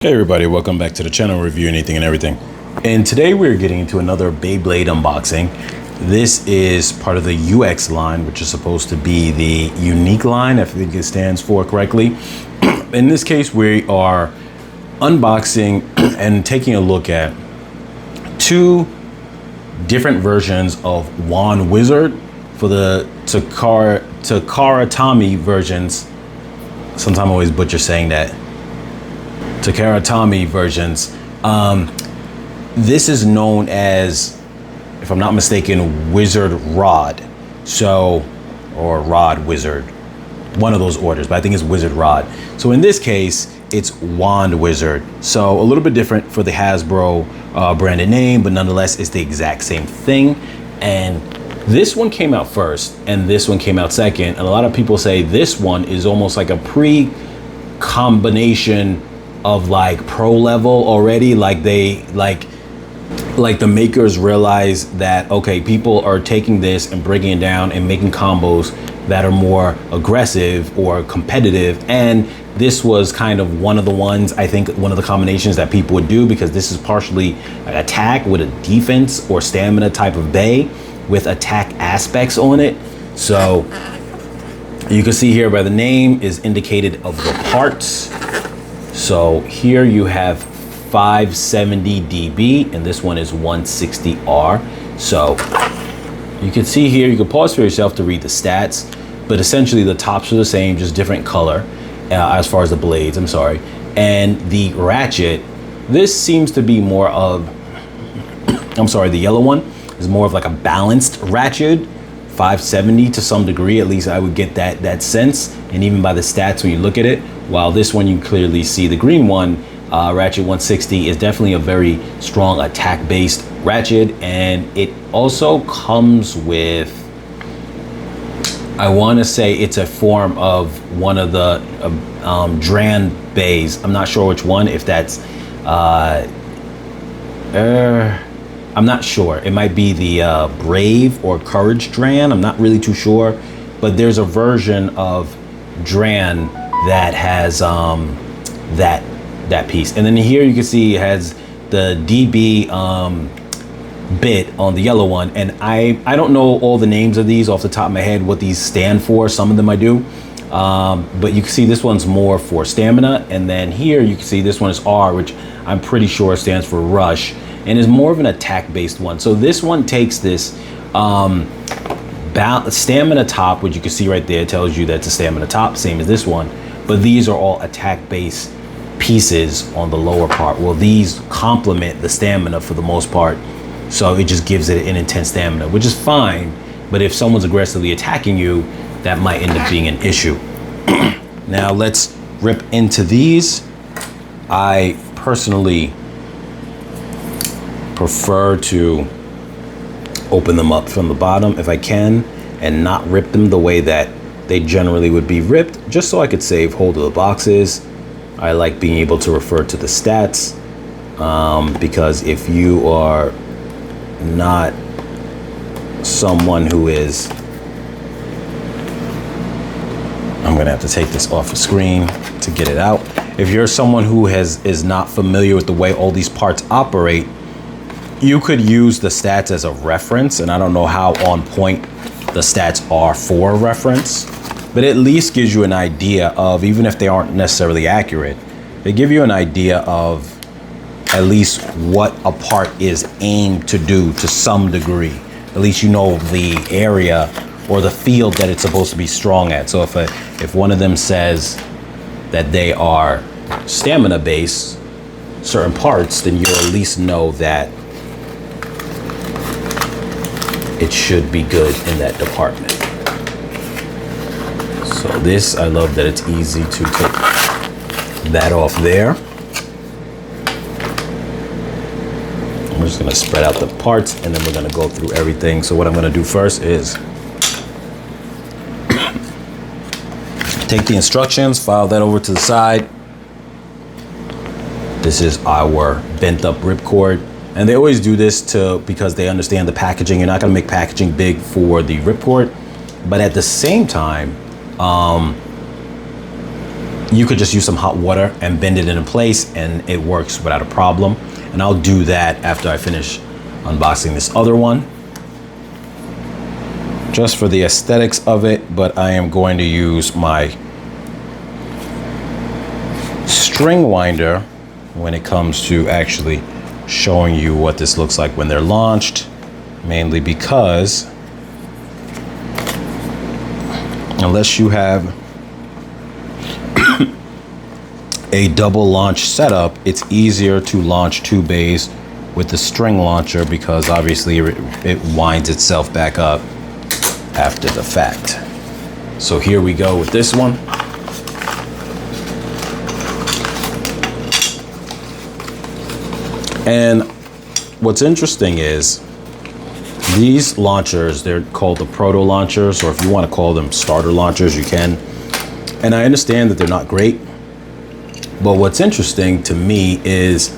Hey everybody, welcome back to the channel Review Anything and Everything. And today we're getting into another Beyblade unboxing. This is part of the UX line, which is supposed to be the unique line, I think it stands for correctly. In this case, we are unboxing and taking a look at two different versions of Wand Wizard for the Takara Tomy versions. Sometimes I always butcher saying that. Takara Tomy versions. This is known as, if I'm not mistaken, Wizard Rod. So, or Rod Wizard. One of those orders, but I think it's Wizard Rod. So in this case, it's Wand Wizard. So a little bit different for the Hasbro branded name, but nonetheless, it's the exact same thing. And this one came out first, and this one came out second. And a lot of people say this one is almost like a pre-combination of like pro level already, like they like the makers realize that, okay, people are taking this and breaking it down and making combos that are more aggressive or competitive. And this was kind of one of the ones, I think one of the combinations that people would do, because this is partially an attack with a defense or stamina type of bay with attack aspects on it. So you can see here by the name is indicated of the parts. So here you have 570 dB and this one is 160R. So you can see here, you can pause for yourself to read the stats, but essentially the tops are the same, just different color as far as the blades, I'm sorry. And the ratchet, this seems to be more of, the yellow one is more of like a balanced ratchet, 570 to some degree, at least I would get that sense. And even by the stats when you look at it, while this one you clearly see the green one, ratchet 160 is definitely a very strong attack based ratchet. And it also comes with, I want to say it's a form of one of the Dran bays. I'm not sure which one, if that's I'm not sure. It might be the Brave or Courage Dran. I'm not really too sure, but there's a version of Dran that has that piece. And then here you can see it has the DB bit on the yellow one. And I don't know all the names of these off the top of my head, what these stand for. Some of them I do. But you can see this one's more for stamina. And then here you can see this one is R, which I'm pretty sure stands for rush, and is more of an attack based one. So this one takes this stamina top, which you can see right there, tells you that's a stamina top, same as this one. But these are all attack based pieces on the lower part. Well, these complement the stamina for the most part. So it just gives it an intense stamina, which is fine. But if someone's aggressively attacking you, that might end up being an issue. Now let's rip into these. I personally prefer to open them up from the bottom if I can and not rip them the way that they generally would be ripped, just so I could save hold of the boxes. I like being able to refer to the stats because if you are not someone who is, I'm gonna have to take this off the screen to get it out. If you're someone who is not familiar with the way all these parts operate, you could use the stats as a reference, and I don't know how on point the stats are for reference, but it at least gives you an idea of, even if they aren't necessarily accurate, they give you an idea of at least what a part is aimed to do to some degree. At least you know the area or the field that it's supposed to be strong at. So if one of them says that they are stamina based, certain parts, then you'll at least know that it should be good in that department. So this, I love that it's easy to take that off there. I'm just gonna spread out the parts and then we're gonna go through everything. So what I'm gonna do first is take the instructions, file that over to the side. This is our bent up ripcord. And they always do this because they understand the packaging. You're not gonna make packaging big for the ripcord, but at the same time, you could just use some hot water and bend it into place, and it works without a problem. And I'll do that after I finish unboxing this other one, just for the aesthetics of it. But I am going to use my string winder when it comes to actually showing you what this looks like when they're launched, mainly because unless you have a double launch setup, it's easier to launch 2 bays with the string launcher, because obviously it winds itself back up after the fact. So here we go with this one. And what's interesting is these launchers, they're called the proto launchers, or if you want to call them starter launchers, you can. And I understand that they're not great, but what's interesting to me is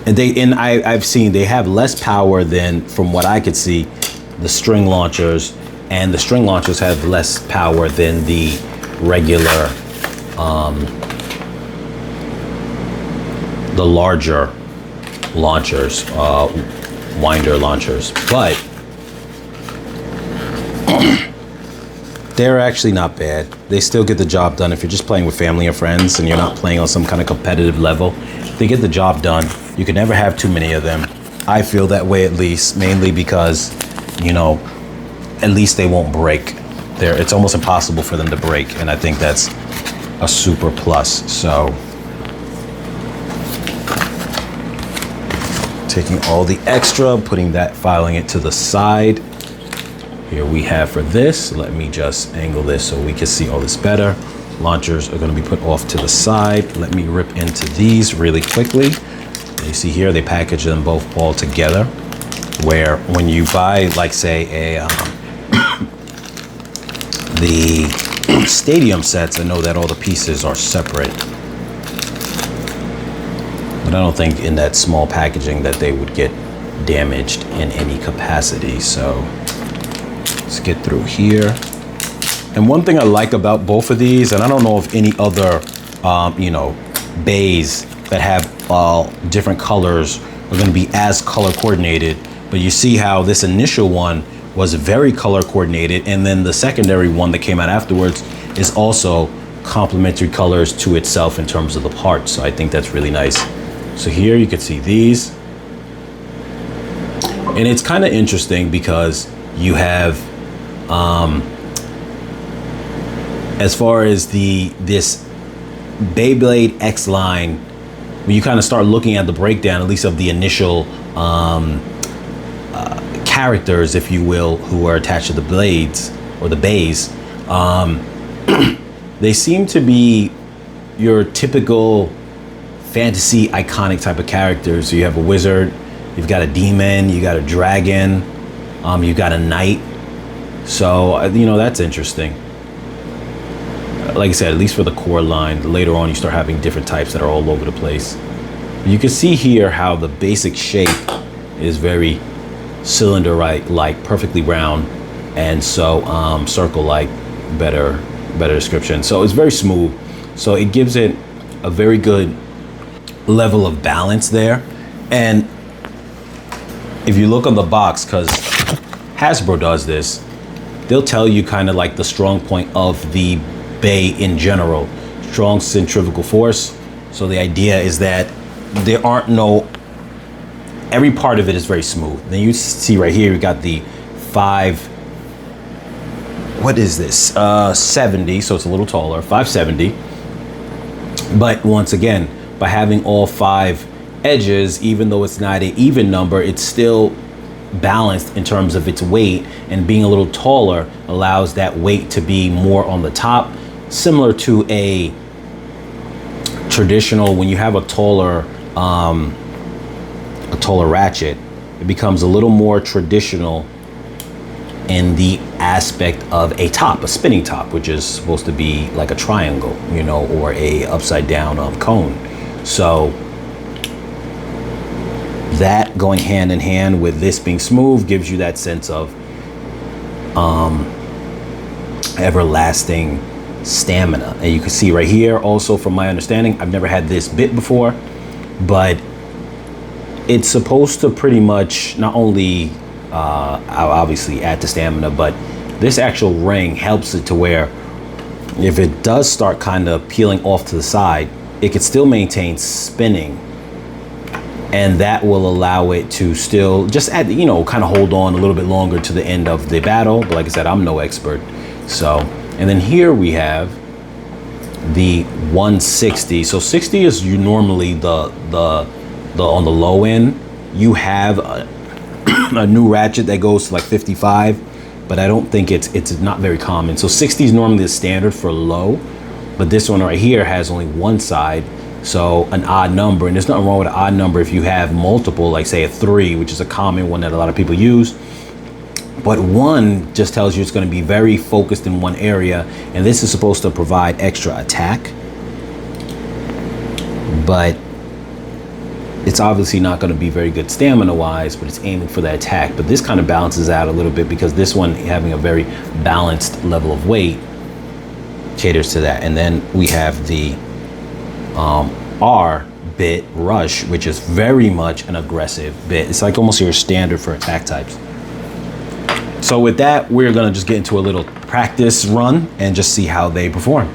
I've seen they have less power than, from what I could see, the string launchers, and the string launchers have less power than the regular, the larger launchers, winder launchers. But they're actually not bad. They still get the job done. If you're just playing with family and friends and you're not playing on some kind of competitive level, they get the job done. You can never have too many of them. I feel that way, at least, mainly because, you know, at least they won't break. It's almost impossible for them to break, and I think that's a super plus. So taking all the extra, putting that, filing it to the side. Here we have for this, let me just angle this so we can see all this better. Launchers are going to be put off to the side. Let me rip into these really quickly. You see here, they package them both all together, where when you buy, like, say, the stadium sets, I know that all the pieces are separate, but I don't think in that small packaging that they would get damaged in any capacity. So let's get through here. And one thing I like about both of these, and I don't know if any other, you know, bays that have different colors are going to be as color coordinated, but you see how this initial one was very color coordinated, and then the secondary one that came out afterwards is also complementary colors to itself in terms of the parts. So I think that's really nice. So here you can see these, and it's kind of interesting because you have as far as this Beyblade X line, when you kind of start looking at the breakdown, at least of the initial characters, if you will, who are attached to the blades or the bays, they seem to be your typical fantasy iconic type of characters. So you have a wizard, you've got a demon, you got a dragon, you've got a knight. So, you know, that's interesting. Like I said, at least for the core line. Later on, you start having different types that are all over the place. You can see here how the basic shape is very cylinder-like, perfectly round, and so circle-like, better description. So it's very smooth. So it gives it a very good level of balance there. And if you look on the box, because Hasbro does this, they'll tell you kind of like the strong point of the bay in general. Strong centrifugal force. So the idea is that there aren't every part of it is very smooth. Then you see right here, you got the 70, so it's a little taller, 570. But once again, by having all 5 edges, even though it's not an even number, it's still balanced in terms of its weight, and being a little taller allows that weight to be more on the top, similar to a traditional, when you have a taller ratchet, it becomes a little more traditional in the aspect of a top, a spinning top, which is supposed to be like a triangle, you know, or a upside down cone. So that going hand in hand with this being smooth gives you that sense of everlasting stamina. And you can see right here also, from my understanding, I've never had this bit before, but it's supposed to pretty much not only obviously add to stamina, but this actual ring helps it to where if it does start kind of peeling off to the side, it can still maintain spinning, and that will allow it to still just add, you know, kind of hold on a little bit longer to the end of the battle. But like I said, I'm no expert. So, and then here we have the 160. So 60 is normally the on the low end. You have a new ratchet that goes to like 55, but I don't think it's not very common. So 60 is normally the standard for low, but this one right here has only one side, so an odd number. And there's nothing wrong with an odd number if you have multiple, like say a 3, which is a common one that a lot of people use. But 1 just tells you it's going to be very focused in one area, and this is supposed to provide extra attack, but it's obviously not going to be very good stamina wise, but it's aiming for the attack. But this kind of balances out a little bit because this one having a very balanced level of weight caters to that. And then we have the R bit rush, which is very much an aggressive bit. It's like almost your standard for attack types. So with that, we're gonna just get into a little practice run and just see how they perform.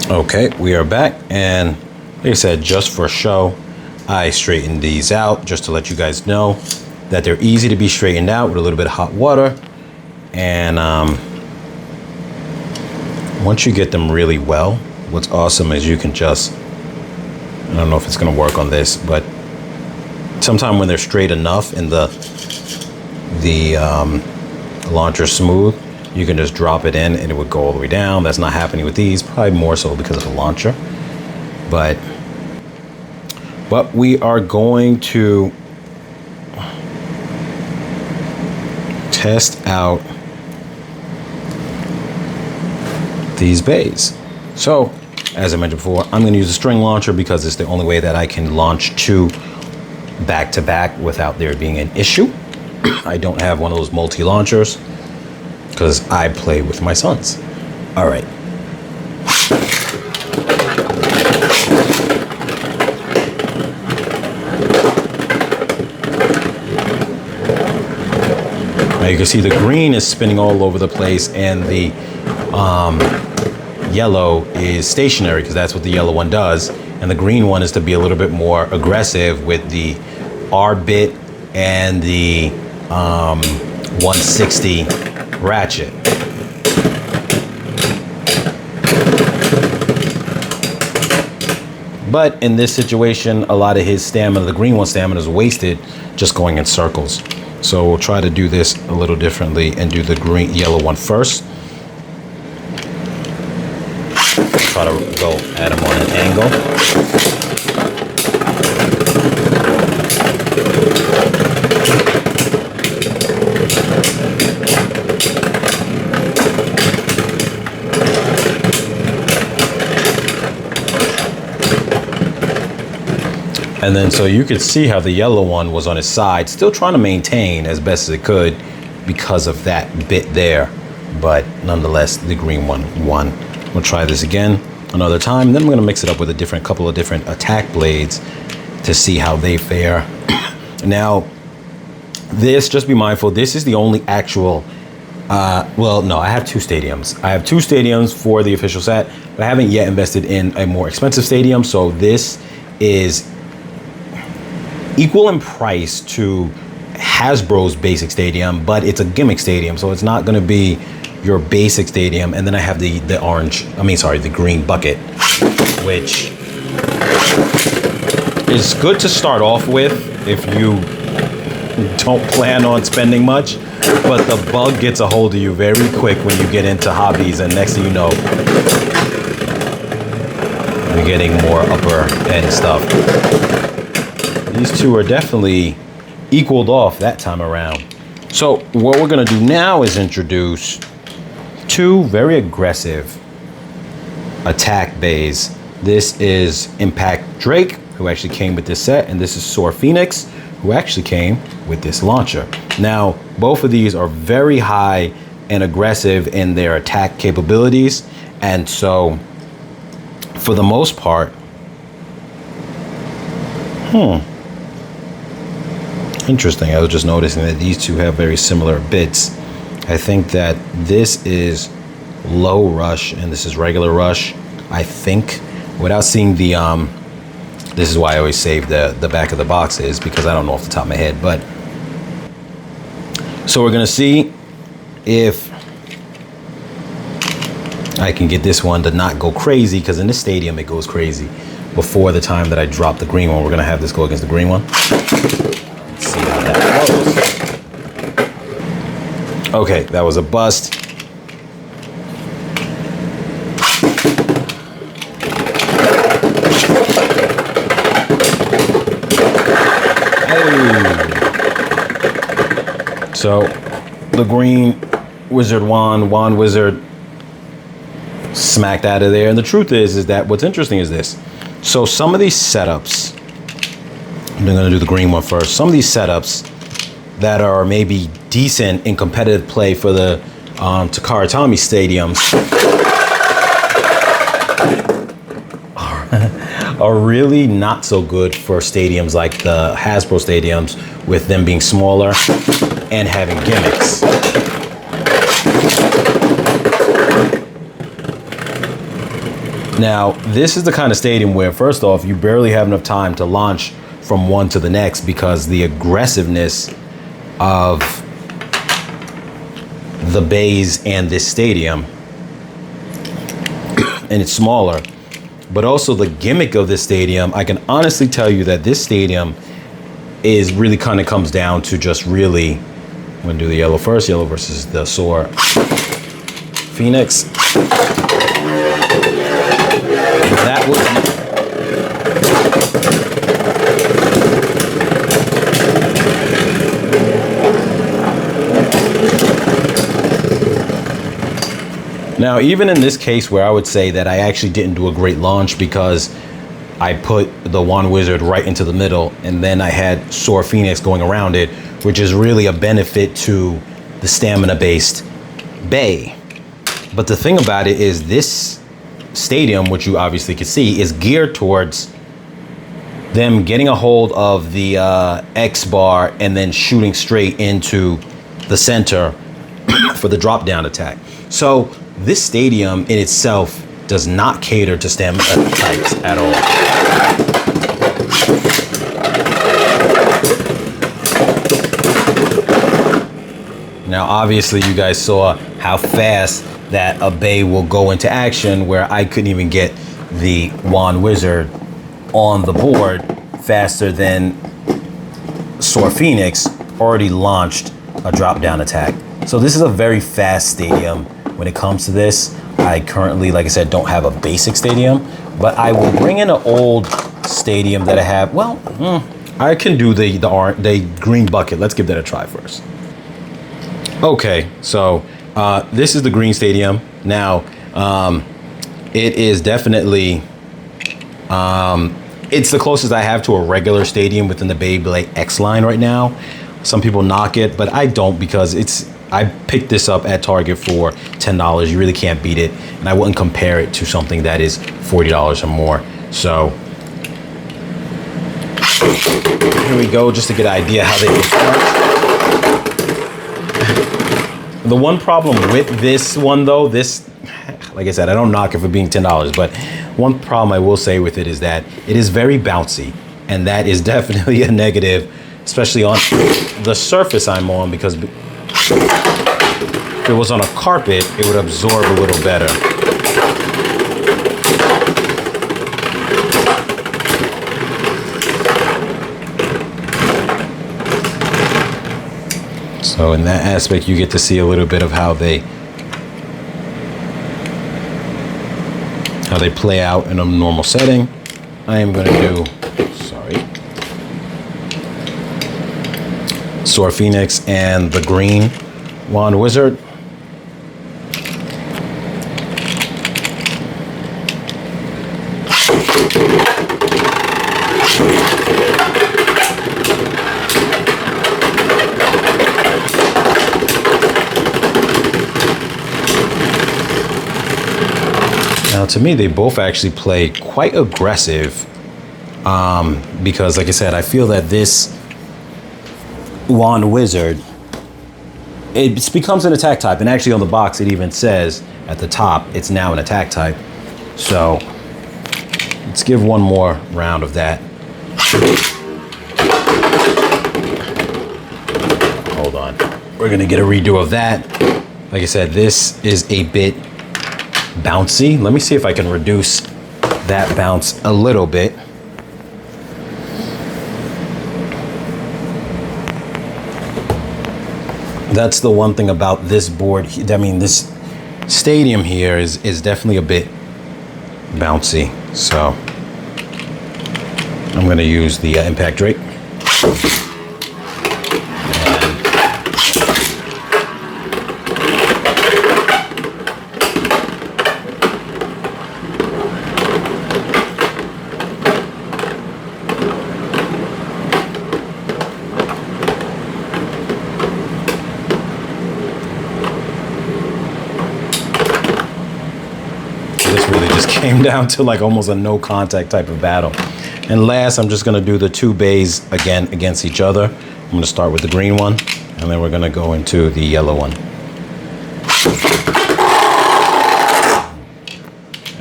Okay, we are back, and like I said, just for show, I straightened these out just to let you guys know that they're easy to be straightened out with a little bit of hot water. And once you get them really well, what's awesome is you can just, I don't know if it's gonna work on this, but sometime when they're straight enough and the launcher smooth, you can just drop it in and it would go all the way down. That's not happening with these, probably more so because of the launcher. But we are going to test out these bays. So, as I mentioned before, I'm going to use a string launcher because it's the only way that I can launch 2 back to back without there being an issue. I don't have one of those multi-launchers because I play with my sons. All right. Now you can see the green is spinning all over the place, and the yellow is stationary because that's what the yellow one does. And the green one is to be a little bit more aggressive with the R bit and the 160 ratchet. But in this situation, a lot of his stamina, the green one stamina, is wasted just going in circles. So we'll try to do this a little differently and do the yellow one first. Try to go at him on an angle. And then so you could see how the yellow one was on his side, still trying to maintain as best as it could because of that bit there. But nonetheless, the green one won. We'll try this again another time. Then I'm going to mix it up with a couple of different attack blades to see how they fare. Now, this, just be mindful, this is the only actual, well, no, I have 2 stadiums. I have 2 stadiums for the official set, but I haven't yet invested in a more expensive stadium. So this is equal in price to Hasbro's basic stadium, but it's a gimmick stadium, so it's not going to be your basic stadium. And then I have the green bucket, which is good to start off with if you don't plan on spending much, but the bug gets a hold of you very quick when you get into hobbies, and next thing you know, you're getting more upper end stuff. These 2 are definitely equaled off that time around. So what we're gonna do now is introduce 2 very aggressive attack bays. This is Impact Drake, who actually came with this set, and this is Soar Phoenix, who actually came with this launcher. Now, both of these are very high and aggressive in their attack capabilities, And so, for the most part, interesting. I was just noticing that these two have very similar bits. I think that this is low rush and this is regular rush. I think, without seeing the this is why I always save the back of the boxes, because I don't know off the top of my head. But so we're gonna see if I can get this one to not go crazy, because in this stadium it goes crazy. Before the time that I drop the green one, we're gonna have this go against the green one. Let's see how that goes. Okay, that was a bust. So the green wizard wand wizard smacked out of there. And the truth is that what's interesting is this. So some of these setups, I'm going to do the green one first. Some of these setups that are maybe decent in competitive play for the Takara Tomy stadiums are really not so good for stadiums like the Hasbro stadiums, with them being smaller and having gimmicks. Now, this is the kind of stadium where, first off, you barely have enough time to launch from one to the next, because the aggressiveness of the bays and this stadium, and it's smaller, but also the gimmick of this stadium. I can honestly tell you that this stadium is really kind of comes down to just really, I'm gonna do the yellow first, yellow versus the Soar Phoenix. That was now, even in this case where I would say that I actually didn't do a great launch, because I put the Wand Wizard right into the middle, and then I had Soar Phoenix going around it, which is really a benefit to the stamina-based bay. But the thing about it is, this stadium, which you obviously can see, is geared towards them getting a hold of the X bar and then shooting straight into the center for the drop down attack. So this stadium in itself does not cater to stamina types at all. Now, obviously, you guys saw how fast that a bay will go into action, where I couldn't even get the Wand Wizard on the board faster than Soar Phoenix already launched a drop down attack. So this is a very fast stadium when it comes to this. I currently, like I said, don't have a basic stadium, but I will bring in an old stadium that I have. Well, I can do the green bucket. Let's give that a try first. Okay, so this is the green stadium. Now, it is definitely, it's the closest I have to a regular stadium within the Beyblade X line right now. Some people knock it, but I don't, because I picked this up at Target for $10. You really can't beat it. And I wouldn't compare it to something that is $40 or more. So here we go, just to get an idea how they will start. The one problem with this one, though, like I said, I don't knock it for being $10, but one problem I will say with it is that it is very bouncy, and that is definitely a negative, especially on the surface I'm on, because if it was on a carpet, it would absorb a little better. So in that aspect, you get to see a little bit of how they play out in a normal setting. I am going to do, Soar Phoenix and the green Wand Wizard. to me, they both actually play quite aggressive. Because like I said, I feel that this Wand Wizard, it becomes an attack type. And actually on the box, it even says at the top, it's now an attack type. So let's give one more round of that. Hold on. We're gonna get a redo of that. Like I said, this is a bit bouncy. Let me see if I can reduce that bounce a little bit. That's the one thing about this board. I mean, this stadium here is definitely a bit bouncy. So I'm going to use the impact rate. This really just came down to like almost a no contact type of battle. And last, I'm just gonna do the two bays again against each other. I'm gonna start with the green one, and then we're gonna go into the yellow one.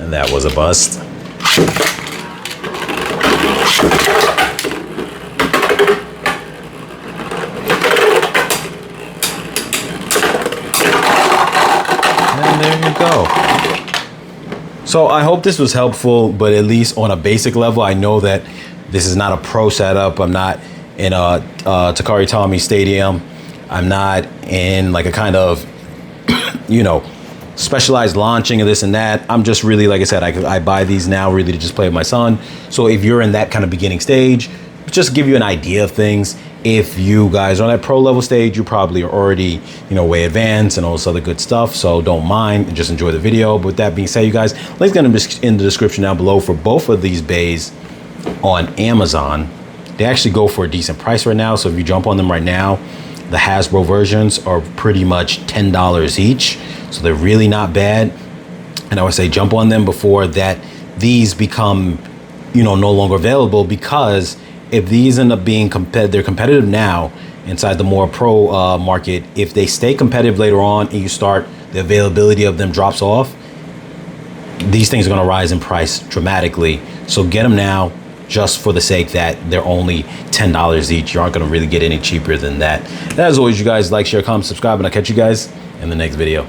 And that was a bust. And there you go. So I hope this was helpful, but at least on a basic level, I know that this is not a pro setup. I'm not in a Takara Tomy stadium. I'm not in like a kind of, you know, specialized launching of this and that. I'm just really, like I said, I buy these now really to just play with my son. So if you're in that kind of beginning stage, just give you an idea of things. If you guys are on that pro level stage, you probably are already, you know, way advanced and all this other good stuff. So don't mind and just enjoy the video. But with that being said, you guys, links gonna be in the description down below for both of these bays on Amazon. They actually go for a decent price right now. So if you jump on them right now, the Hasbro versions are pretty much $10 each. So they're really not bad. And I would say jump on them before that these become, you know, no longer available, because if these end up being they're competitive now inside the more pro market. If they stay competitive later on and you start, the availability of them drops off, these things are going to rise in price dramatically. So get them now, just for the sake that they're only $10 each. You aren't going to really get any cheaper than that. As always, you guys, like, share, comment, subscribe, and I'll catch you guys in the next video.